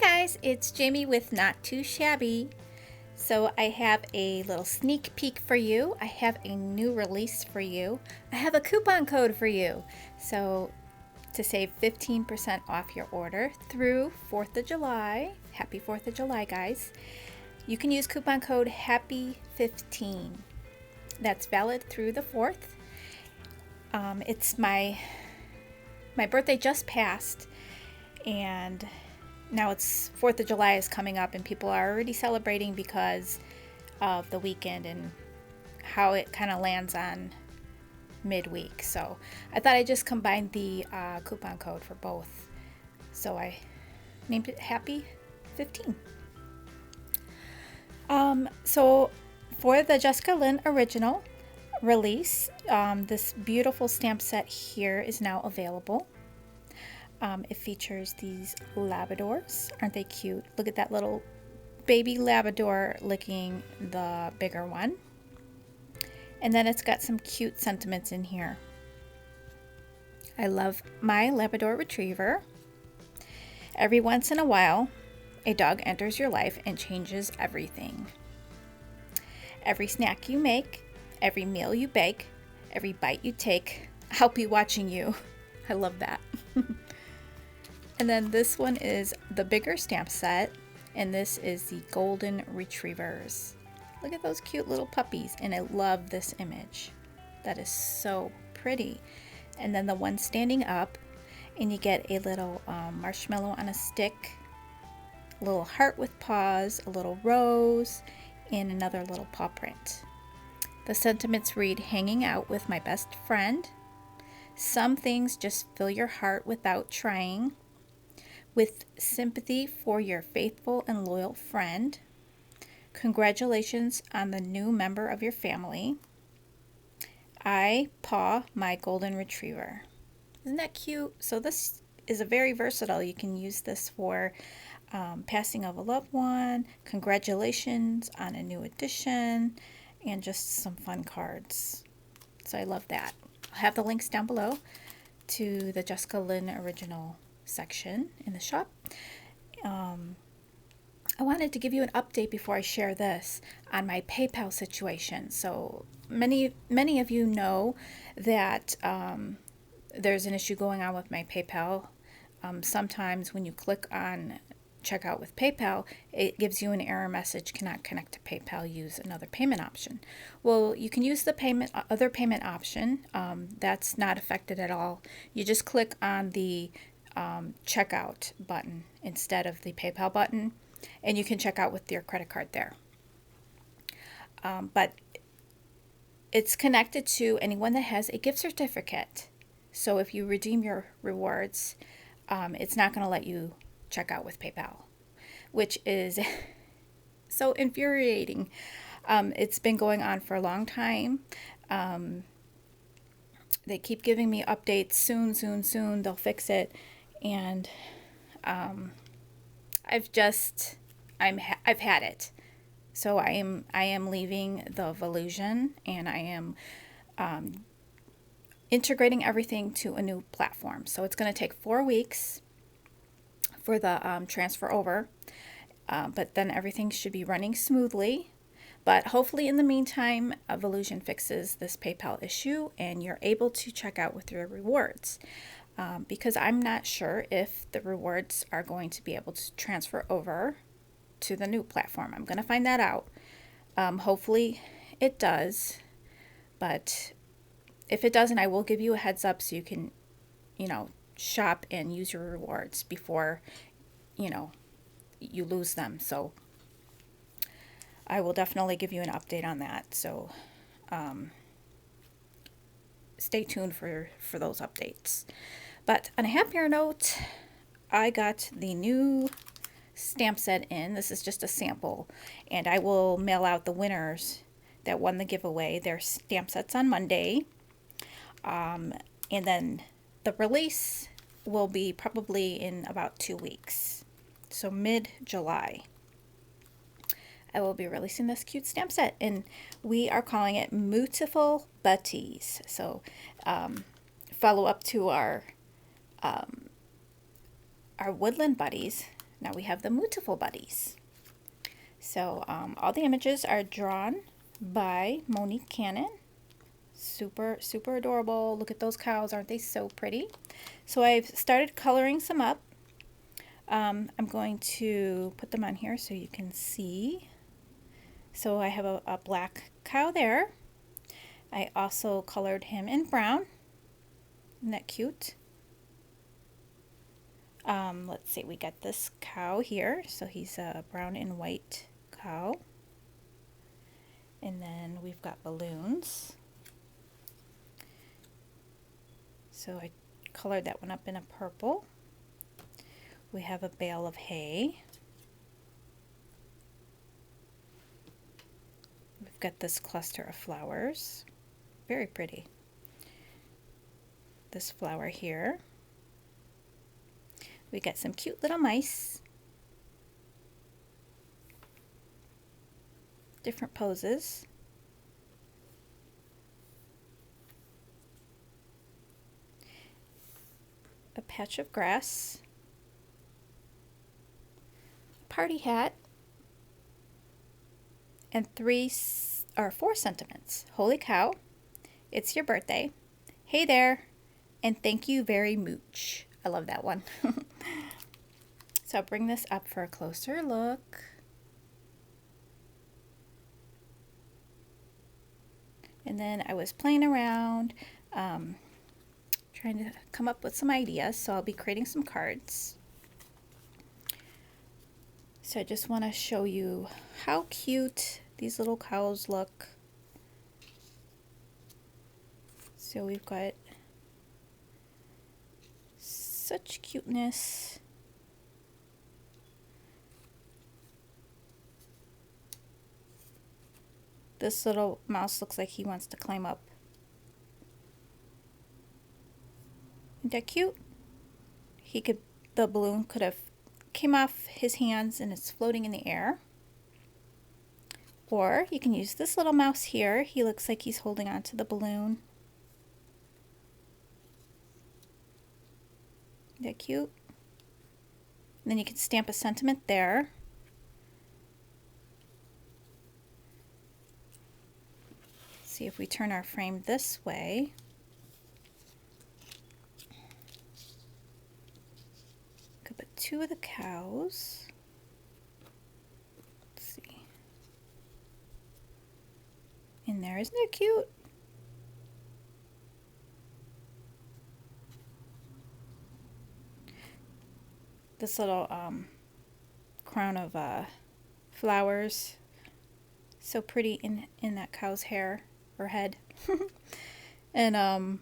guys, it's Jamie with Not Too Shabby. So I have a little sneak peek for you. I have a new release for you. I have a coupon code for you. So to save 15% off your order through 4th of July, happy 4th of July guys, you can use coupon code HAPPY15. That's valid through the 4th. It's my birthday just passed, and now it's 4th of July is coming up, and people are already celebrating because of the weekend and how it kind of lands on midweek. So I thought I'd just combine the coupon code for both. So I named it Happy 15. So for the Jessica Lynn original release, this beautiful stamp set here is now available. It features these Labradors. Aren't they cute? Look at that little baby Labrador licking the bigger one. And then it's got some cute sentiments in here. I love my Labrador Retriever. Every once in a while, a dog enters your life and changes everything. Every snack you make, every meal you bake, every bite you take, I'll be watching you. I love that. And then this one is the bigger stamp set, and this is the Golden Retrievers. Look at those cute little puppies, and I love this image. That is so pretty. And then the one standing up, and you get a little marshmallow on a stick, a little heart with paws, a little rose, and another little paw print. The sentiments read, hanging out with my best friend. Some things just fill your heart without trying. With sympathy for your faithful and loyal friend. Congratulations on the new member of your family. I paw my Golden Retriever. Isn't that cute? So this is a very versatile. You can use this for passing of a loved one, congratulations on a new addition, and just some fun cards. So I love that. I'll have the links down below to the Jessica Lynn original section in the shop. I wanted to give you an update before I share this on my PayPal situation. So many of you know that there's an issue going on with my PayPal. Sometimes when you click on checkout with PayPal, it gives you an error message, cannot connect to PayPal, use another payment option. Well, you can use the other payment option. That's not affected at all. You just click on the checkout button instead of the PayPal button, and you can check out with your credit card there. But it's connected to anyone that has a gift certificate. So if you redeem your rewards, it's not going to let you check out with PayPal, which is so infuriating. It's been going on for a long time. They keep giving me updates. Soon they'll fix it. And I've had it. So I am leaving the Volusion, and I am integrating everything to a new platform. So it's going to take 4 weeks for the transfer over, but then everything should be running smoothly. But hopefully in the meantime, Volusion fixes this PayPal issue and you're able to check out with your rewards. Because I'm not sure if the rewards are going to be able to transfer over to the new platform. I'm going to find that out. Hopefully it does, but if it doesn't, I will give you a heads up so you can, shop and use your rewards before, you lose them. So I will definitely give you an update on that. So stay tuned for those updates. But on a happier note, I got the new stamp set in. This is just a sample, and I will mail out the winners that won the giveaway their stamp sets on Monday. And then the release will be probably in about 2 weeks. So mid-July. I will be releasing this cute stamp set, and we are calling it Mootiful Buddies. So follow up to our woodland buddies. Now we have the Mootiful Buddies. So all the images are drawn by Monique Cannon. Super, super adorable. Look at those cows. Aren't they so pretty? So I've started coloring some up. I'm going to put them on here so you can see. So I have a black cow there. I also colored him in brown. Isn't that cute? Let's see, we got this cow here. So he's a brown and white cow. And then we've got balloons. So I colored that one up in a purple. We have a bale of hay. We've got this cluster of flowers. Very pretty. This flower here. We got some cute little mice. Different poses. A patch of grass. Party hat. And 4 sentiments. Holy cow. It's your birthday. Hey there. And thank you very much. I love that one. So I'll bring this up for a closer look. And then I was playing around, trying to come up with some ideas. So I'll be creating some cards. So I just want to show you how cute these little cows look. So we've got such cuteness. This little mouse looks like he wants to climb up. Isn't that cute? The balloon could have came off his hands and it's floating in the air. Or you can use this little mouse here. He looks like he's holding on to the balloon. Isn't that cute? And then you can stamp a sentiment there. See if we turn our frame this way. Could put 2 of the cows. Let's see. In there, isn't it cute? This little crown of flowers, so pretty in that cow's hair or head. And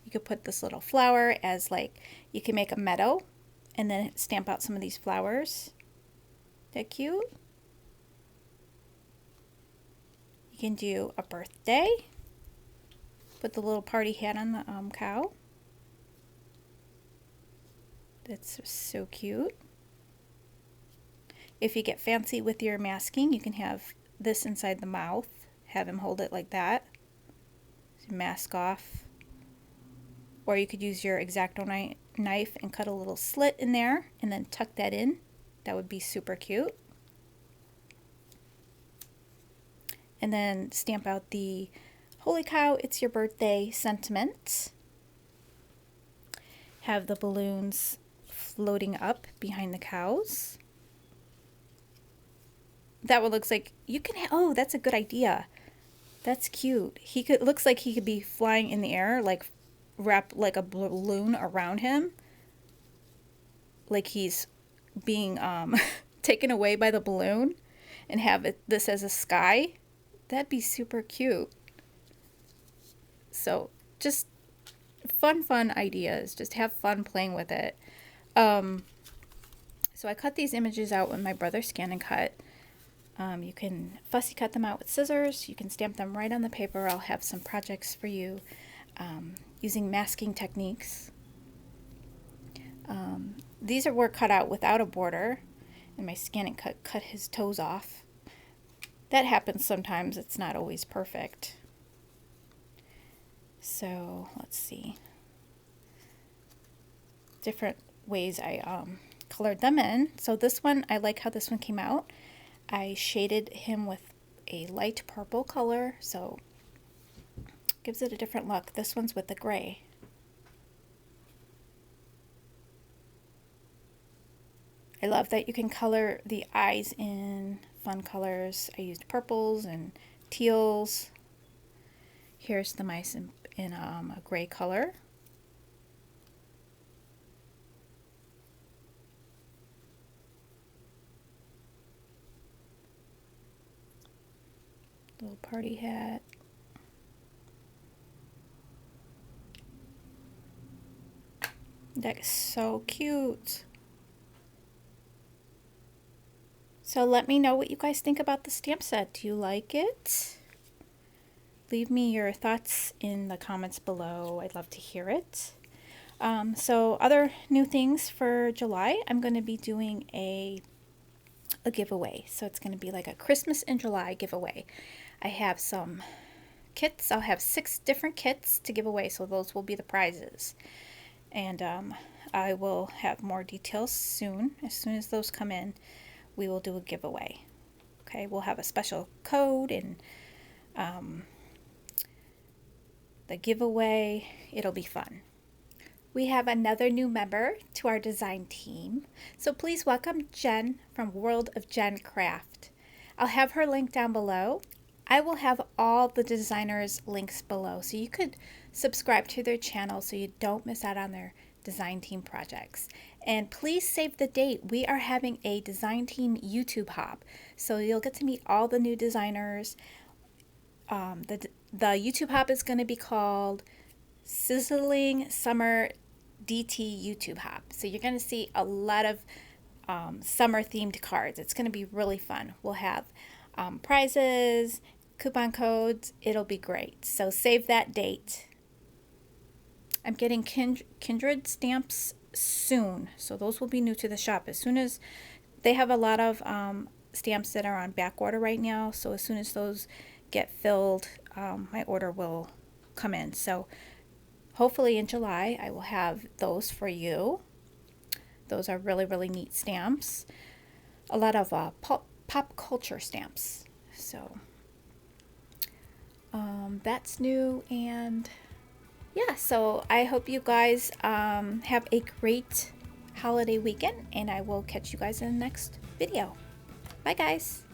you could put this little flower as like, you can make a meadow and then stamp out some of these flowers. That cute? You can do a birthday. Put the little party hat on the cow. That's so cute. If you get fancy with your masking, you can have this inside the mouth. Have him hold it like that. So mask off. Or you could use your X-Acto knife and cut a little slit in there and then tuck that in. That would be super cute. And then stamp out the holy cow, it's your birthday sentiment. Have the balloons floating up behind the cows. That one looks like you can, oh, that's a good idea. That's cute. Looks like he could be flying in the air, like wrap like a balloon around him. Like he's being taken away by the balloon and have this as a sky. That'd be super cute. So just fun ideas. Just have fun playing with it. So I cut these images out with my brother Scan and Cut. You can fussy cut them out with scissors. You can stamp them right on the paper. I'll have some projects for you using masking techniques. These were cut out without a border, and my Scan and Cut cut his toes off. That happens sometimes. It's not always perfect. So let's see. Different ways I colored them in. So this one, I like how this one came out. I shaded him with a light purple color, so gives it a different look. This one's with the gray. I love that you can color the eyes in fun colors. I used purples and teals. Here's the mice in a gray color. Little party hat. That is so cute. So let me know what you guys think about the stamp set. Do you like it? Leave me your thoughts in the comments below. I'd love to hear it. So other new things for July, I'm going to be doing a giveaway. So it's going to be like a Christmas in July giveaway. I have some kits. I'll have 6 different kits to give away, so those will be the prizes. And I will have more details soon. As soon as those come in, we will do a giveaway. Okay, we'll have a special code and the giveaway. It'll be fun. We have another new member to our design team, so please welcome Jen from World of Jen Craft. I'll have her link down below. I will have all the designers' links below, so you could subscribe to their channel so you don't miss out on their design team projects. And please save the date. We are having a design team YouTube hop, so you'll get to meet all the new designers. The YouTube hop is going to be called Sizzling Summer DT YouTube hop. So you're going to see a lot of summer themed cards. It's going to be really fun. We'll have prizes, coupon codes. It'll be great. So save that date. I'm getting Kindred stamps soon, so those will be new to the shop. As soon as they have a lot of stamps that are on back order right now, so as soon as those get filled, my order will come in. So hopefully in July I will have those for you. Those are really, really neat stamps. A lot of pop culture stamps. So that's new, and yeah, so I hope you guys have a great holiday weekend, and I will catch you guys in the next video. Bye guys.